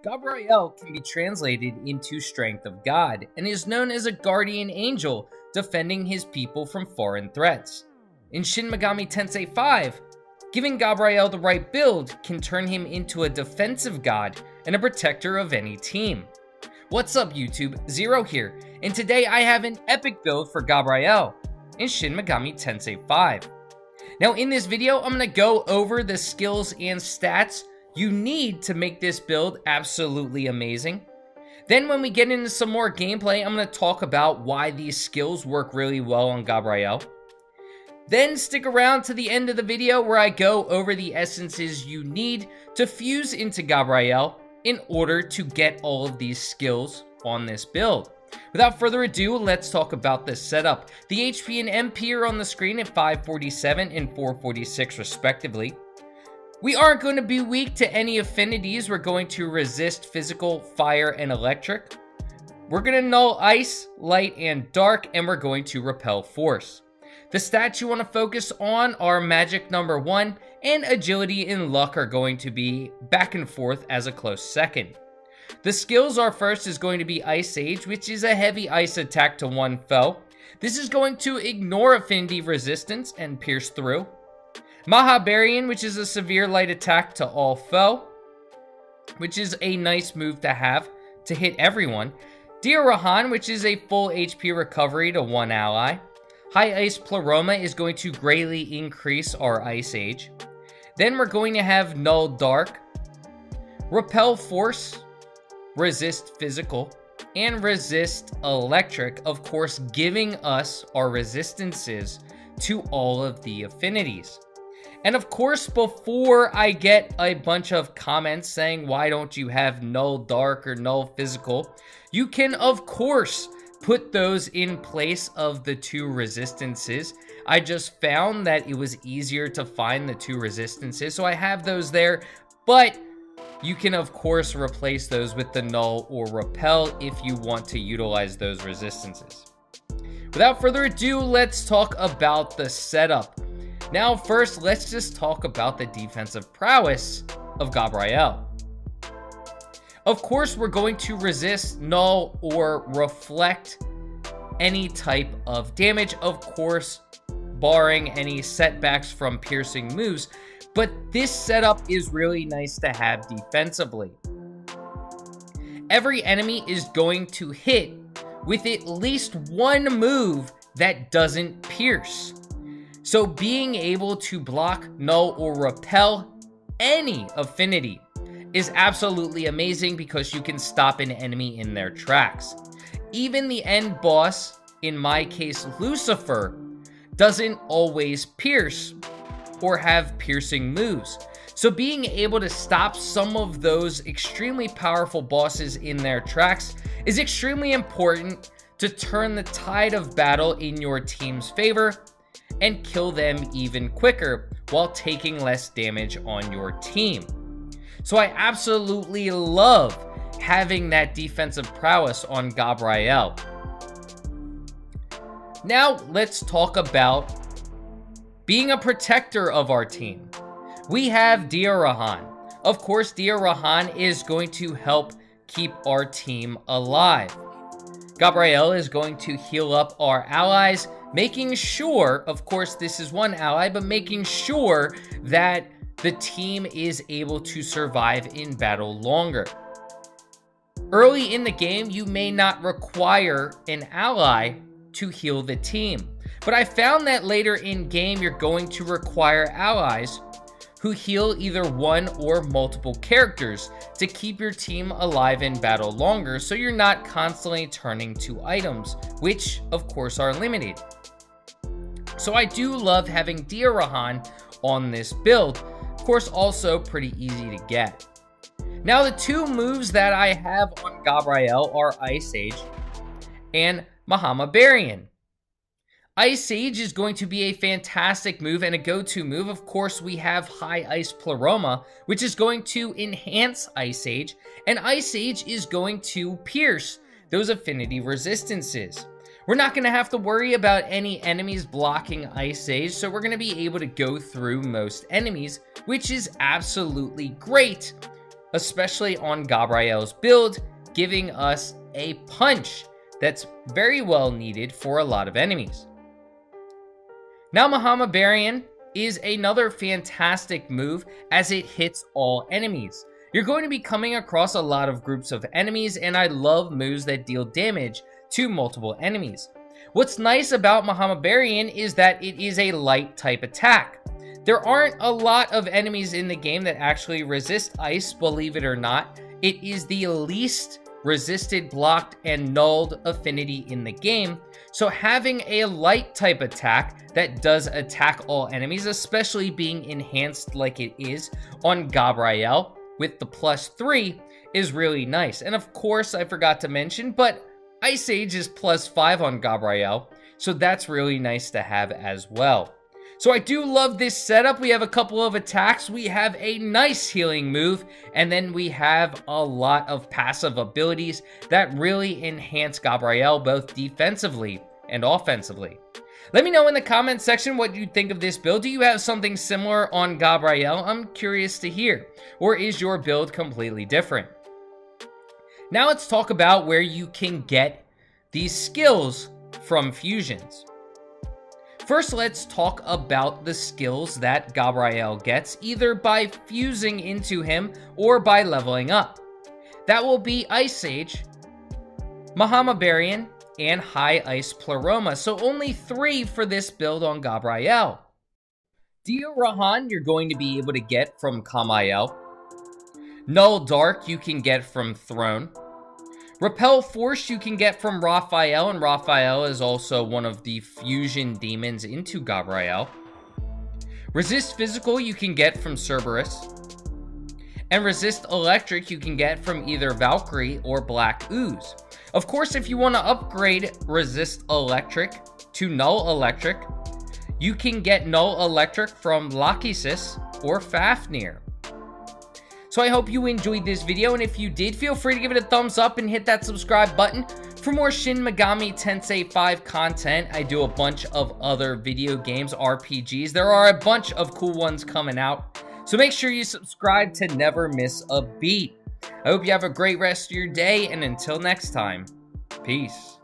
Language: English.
Gabriel can be translated into Strength of God, and is known as a guardian angel, defending his people from foreign threats. In Shin Megami Tensei V, giving Gabriel the right build can turn him into a defensive god and a protector of any team. What's up YouTube, Zero here, and today I have an epic build for Gabriel in Shin Megami Tensei V. Now in this video, I'm going to go over the skills and stats you need to make this build absolutely amazing. Then when we get into some more gameplay, I'm going to talk about why these skills work really well on Gabriel. Then stick around to the end of the video where I go over the essences you need to fuse into Gabriel in order to get all of these skills on this build. Without further ado, let's talk about this setup. The HP and MP are on the screen at 547 and 446 respectively. We aren't going to be weak to any affinities. We're going to resist physical, fire, and electric. We're going to null ice, light, and dark, and we're going to repel force. The stats you want to focus on are magic number 1, and agility and luck are going to be back and forth as a close second. The skills are first is going to be Ice Age, which is a heavy ice attack to one foe. This is going to ignore affinity resistance and pierce through. Mahabarian, which is a severe light attack to all foe, which is a nice move to have to hit everyone. Diarahan, which is a full HP recovery to one ally. High Ice Pleroma is going to greatly increase our Ice Age. Then we're going to have Null Dark, Repel Force, Resist Physical, and Resist Electric, of course giving us our resistances to all of the affinities. And of course, before I get a bunch of comments saying why don't you have Null Dark or Null Physical, you can of course put those in place of the two resistances. I just found that it was easier to find the two resistances, so I have those there, but you can of course replace those with the null or repel if you want to utilize those resistances. Without further ado, let's talk about the setup. Now first, let's just talk about the defensive prowess of Gabriel. Of course, we're going to resist, null, or reflect any type of damage, of course, barring any setbacks from piercing moves. But this setup is really nice to have defensively. Every enemy is going to hit with at least one move that doesn't pierce. So being able to block, null, or repel any affinity is absolutely amazing because you can stop an enemy in their tracks. Even the end boss, in my case Lucifer, doesn't always pierce or have piercing moves. So being able to stop some of those extremely powerful bosses in their tracks is extremely important to turn the tide of battle in your team's favor and kill them even quicker while taking less damage on your team. So I absolutely love having that defensive prowess on Gabriel. Now let's talk about being a protector of our team. We have Diarahan. Of course, Diarahan is going to help keep our team alive. Gabriel is going to heal up our allies, making sure, of course this is one ally, but making sure that the team is able to survive in battle longer. Early in the game, you may not require an ally to heal the team. But I found that later in game, you're going to require allies who heal either one or multiple characters to keep your team alive in battle longer, so you're not constantly turning to items, which of course are limited. So I do love having Diarahan on this build. Of course, also pretty easy to get. Now the two moves that I have on Gabriel are Ice Age and Mahabarian. Ice Age is going to be a fantastic move and a go-to move. Of course, we have High Ice Pleroma, which is going to enhance Ice Age, and Ice Age is going to pierce those affinity resistances. We're not going to have to worry about any enemies blocking Ice Age, so we're going to be able to go through most enemies, which is absolutely great especially on Gabriel's build, giving us a punch that's very well needed for a lot of enemies. Now Mahamabarian is another fantastic move as it hits all enemies. You're going to be coming across a lot of groups of enemies, and I love moves that deal damage to multiple enemies. What's nice about Mahamabarian is that it is a light type attack. There aren't a lot of enemies in the game that actually resist ice, believe it or not. It is the least resisted, blocked, and nulled affinity in the game. So having a light type attack that does attack all enemies, especially being enhanced like it is on Gabriel with the +3, is really nice. And of course, I forgot to mention, but Ice Age is +5 on Gabriel, so that's really nice to have as well. So I do love this setup. We have a couple of attacks, we have a nice healing move, and then we have a lot of passive abilities that really enhance Gabriel both defensively and offensively. Let me know in the comment section what you think of this build. Do you have something similar on Gabriel? I'm curious to hear. Or is your build completely different? Now let's talk about where you can get these skills from fusions. First, let's talk about the skills that Gabriel gets, either by fusing into him or by leveling up. That will be Ice Age, Mahamabarian, and High Ice Pleroma, so only 3 for this build on Gabriel. Dio Rahan you're going to be able to get from Kamael. Null Dark you can get from Throne. Repel Force you can get from Raphael, and Raphael is also one of the fusion demons into Gabriel. Resist Physical you can get from Cerberus. And Resist Electric you can get from either Valkyrie or Black Ooze. Of course, if you want to upgrade Resist Electric to Null Electric, you can get Null Electric from Lachesis or Fafnir. So I hope you enjoyed this video, and if you did, feel free to give it a thumbs up and hit that subscribe button for more Shin Megami Tensei V content. I do a bunch of other video games, RPGs. There are a bunch of cool ones coming out, so make sure you subscribe to never miss a beat. I hope you have a great rest of your day, and until next time, peace.